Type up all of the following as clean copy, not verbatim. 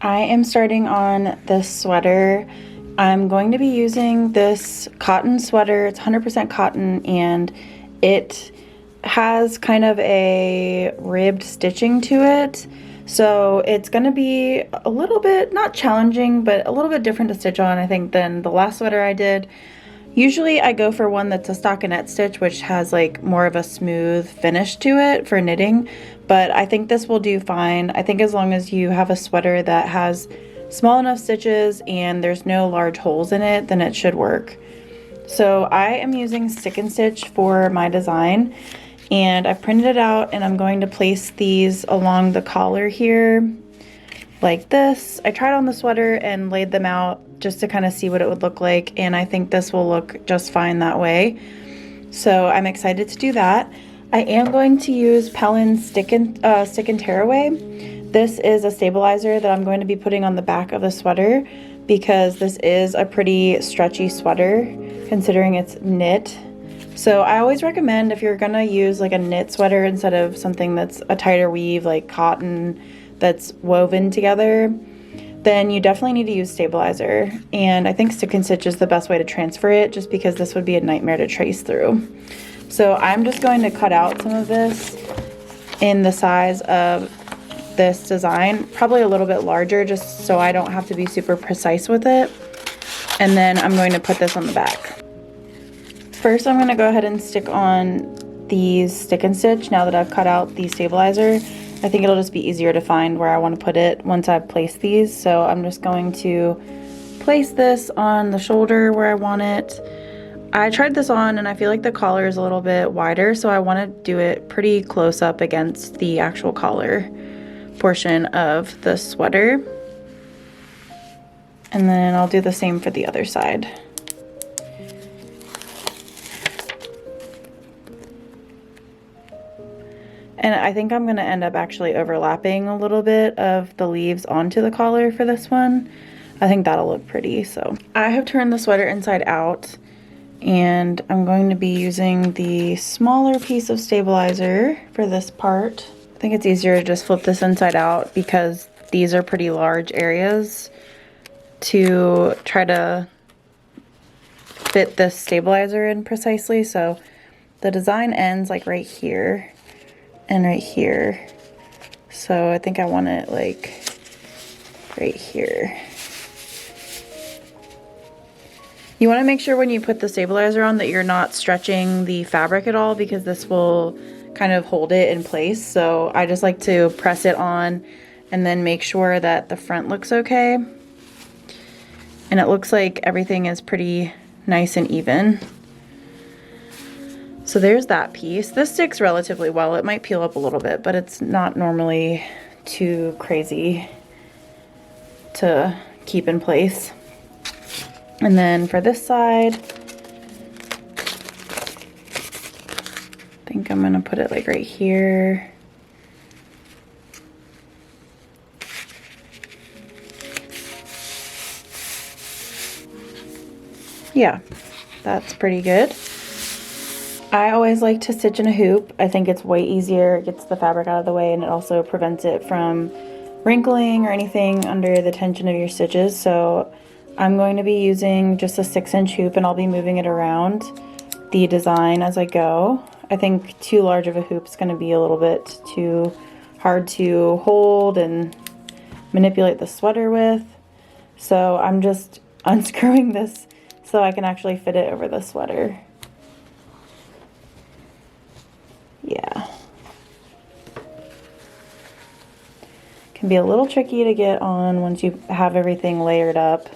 I am starting on this sweater. I'm going to be using this cotton sweater. It's 100% cotton and it has kind of a ribbed stitching to it. So it's going to be a little bit, not challenging, but a little bit different to stitch on, I think, than the last sweater I did. Usually I go for one that's a stockinette stitch, which has like more of a smooth finish to it for knitting, but I think this will do fine. I think as long as you have a sweater that has small enough stitches and there's no large holes in it, then it should work. So I am using stick and stitch for my design, and I've printed it out, and I'm going to place these along the collar here like this. I tried on the sweater and laid them out just to kind of see what it would look like, and I think this will look just fine that way. So I'm excited to do that. I am going to use Pellin's Stick and Tearaway. This is a stabilizer that I'm going to be putting on the back of the sweater because this is a pretty stretchy sweater considering it's knit. So I always recommend, if you're gonna use like a knit sweater instead of something that's a tighter weave like cotton that's woven together, then you definitely need to use stabilizer. And I think stick and stitch is the best way to transfer it, just because this would be a nightmare to trace through. So I'm just going to cut out some of this in the size of this design, probably a little bit larger, just so I don't have to be super precise with it. And then I'm going to put this on the back. First, I'm going to go ahead and stick on these stick and stitch now that I've cut out the stabilizer. I think it'll just be easier to find where I want to put it once I've placed these. So I'm just going to place this on the shoulder where I want it. I tried this on and I feel like the collar is a little bit wider, so I want to do it pretty close up against the actual collar portion of the sweater. And then I'll do the same for the other side. And I think I'm going to end up actually overlapping a little bit of the leaves onto the collar for this one. I think that'll look pretty. So I have turned the sweater inside out, and I'm going to be using the smaller piece of stabilizer for this part. I think it's easier to just flip this inside out because these are pretty large areas to try to fit this stabilizer in precisely. So the design ends like right here and right here. So I think I want it like right here. You want to make sure when you put the stabilizer on that you're not stretching the fabric at all, because this will kind of hold it in place. So I just like to press it on and then make sure that the front looks okay. And it looks like everything is pretty nice and even. So there's that piece. This sticks relatively well. It might peel up a little bit, but it's not normally too crazy to keep in place. And then for this side, I think I'm gonna put it like right here. Yeah, that's pretty good. I always like to stitch in a hoop. I think it's way easier. It gets the fabric out of the way, and it also prevents it from wrinkling or anything under the tension of your stitches. So I'm going to be using just a 6-inch hoop, and I'll be moving it around the design as I go. I think too large of a hoop is going to be a little bit too hard to hold and manipulate the sweater with. So I'm just unscrewing this so I can actually fit it over the sweater. Yeah. Can be a little tricky to get on once you have everything layered up.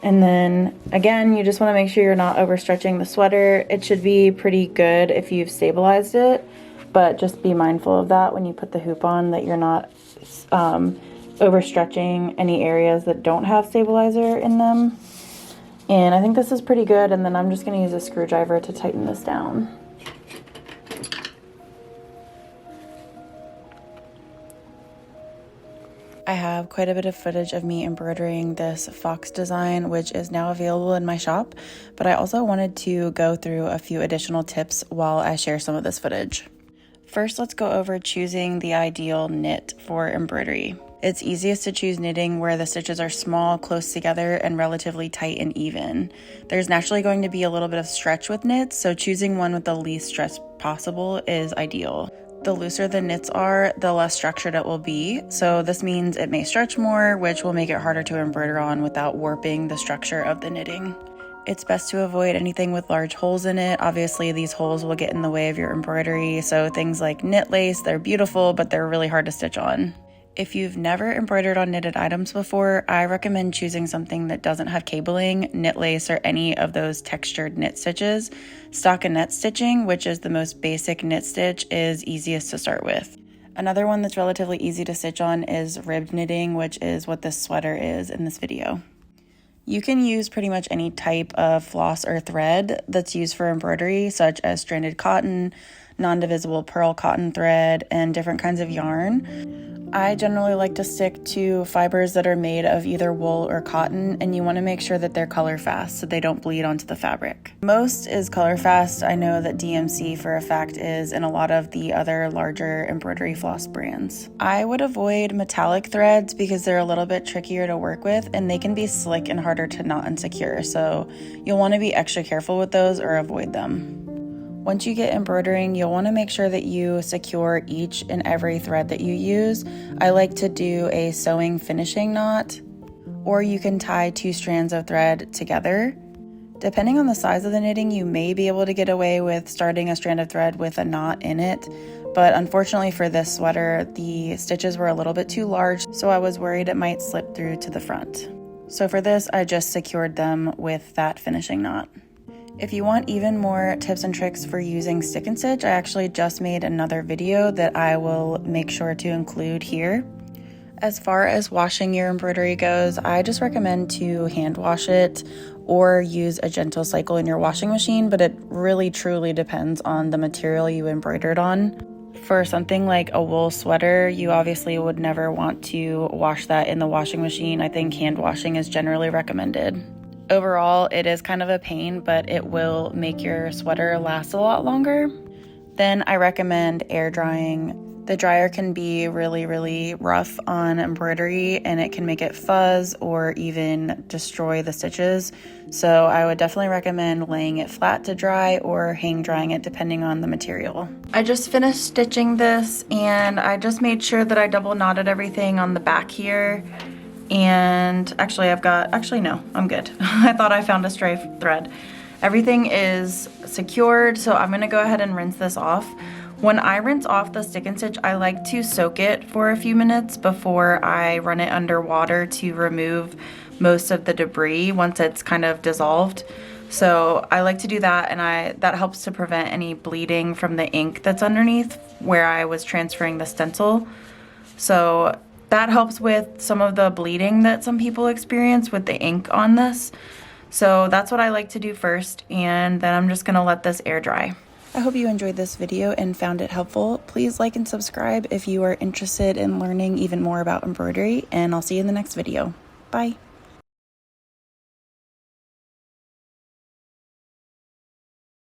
And then again, you just want to make sure you're not overstretching the sweater. It should be pretty good if you've stabilized it, but just be mindful of that when you put the hoop on, that you're not overstretching any areas that don't have stabilizer in them. And I think this is pretty good, and then I'm just going to use a screwdriver to tighten this down. I have quite a bit of footage of me embroidering this fox design, which is now available in my shop, but I also wanted to go through a few additional tips while I share some of this footage. First, let's go over choosing the ideal knit for embroidery. It's easiest to choose knitting where the stitches are small, close together, and relatively tight and even. There's naturally going to be a little bit of stretch with knits, so choosing one with the least stretch possible is ideal. The looser the knits are, the less structured it will be, so this means it may stretch more, which will make it harder to embroider on without warping the structure of the knitting. It's best to avoid anything with large holes in it. Obviously, these holes will get in the way of your embroidery, so things like knit lace, they're beautiful, but they're really hard to stitch on. If you've never embroidered on knitted items before, I recommend choosing something that doesn't have cabling, knit lace, or any of those textured knit stitches. Stockinette stitching, which is the most basic knit stitch, is easiest to start with. Another one that's relatively easy to stitch on is ribbed knitting, which is what this sweater is in this video. You can use pretty much any type of floss or thread that's used for embroidery, such as stranded cotton, non-divisible pearl cotton thread, and different kinds of yarn. I generally like to stick to fibers that are made of either wool or cotton, and you want to make sure that they're color fast so they don't bleed onto the fabric. Most is color fast. I know that DMC for a fact is in a lot of the other larger embroidery floss brands. I would avoid metallic threads because they're a little bit trickier to work with and they can be slick and harder to knot and secure, so you'll want to be extra careful with those or avoid them. Once you get embroidering, you'll want to make sure that you secure each and every thread that you use. I like to do a sewing finishing knot, or you can tie 2 strands of thread together. Depending on the size of the knitting, you may be able to get away with starting a strand of thread with a knot in it, but unfortunately for this sweater, the stitches were a little bit too large, so I was worried it might slip through to the front. So for this, I just secured them with that finishing knot. If you want even more tips and tricks for using stick and stitch, I actually just made another video that I will make sure to include here. As far as washing your embroidery goes, I just recommend to hand wash it or use a gentle cycle in your washing machine, but it really truly depends on the material you embroidered on. For something like a wool sweater, you obviously would never want to wash that in the washing machine. I think hand washing is generally recommended. Overall, it is kind of a pain, but it will make your sweater last a lot longer. Then I recommend air drying. The dryer can be really, really rough on embroidery and it can make it fuzz or even destroy the stitches. So I would definitely recommend laying it flat to dry or hang drying it depending on the material. I just finished stitching this and I just made sure that I double knotted everything on the back here. And actually no, I'm good. I thought I found a stray thread. Everything is secured, so I'm gonna go ahead and rinse this off. When I rinse off the stick and stitch, I like to soak it for a few minutes before I run it under water to remove most of the debris once it's kind of dissolved. So I like to do that, and that helps to prevent any bleeding from the ink that's underneath where I was transferring the stencil. So that helps with some of the bleeding that some people experience with the ink on this. So that's what I like to do first, and then I'm just gonna let this air dry. I hope you enjoyed this video and found it helpful. Please like and subscribe if you are interested in learning even more about embroidery, and I'll see you in the next video. Bye.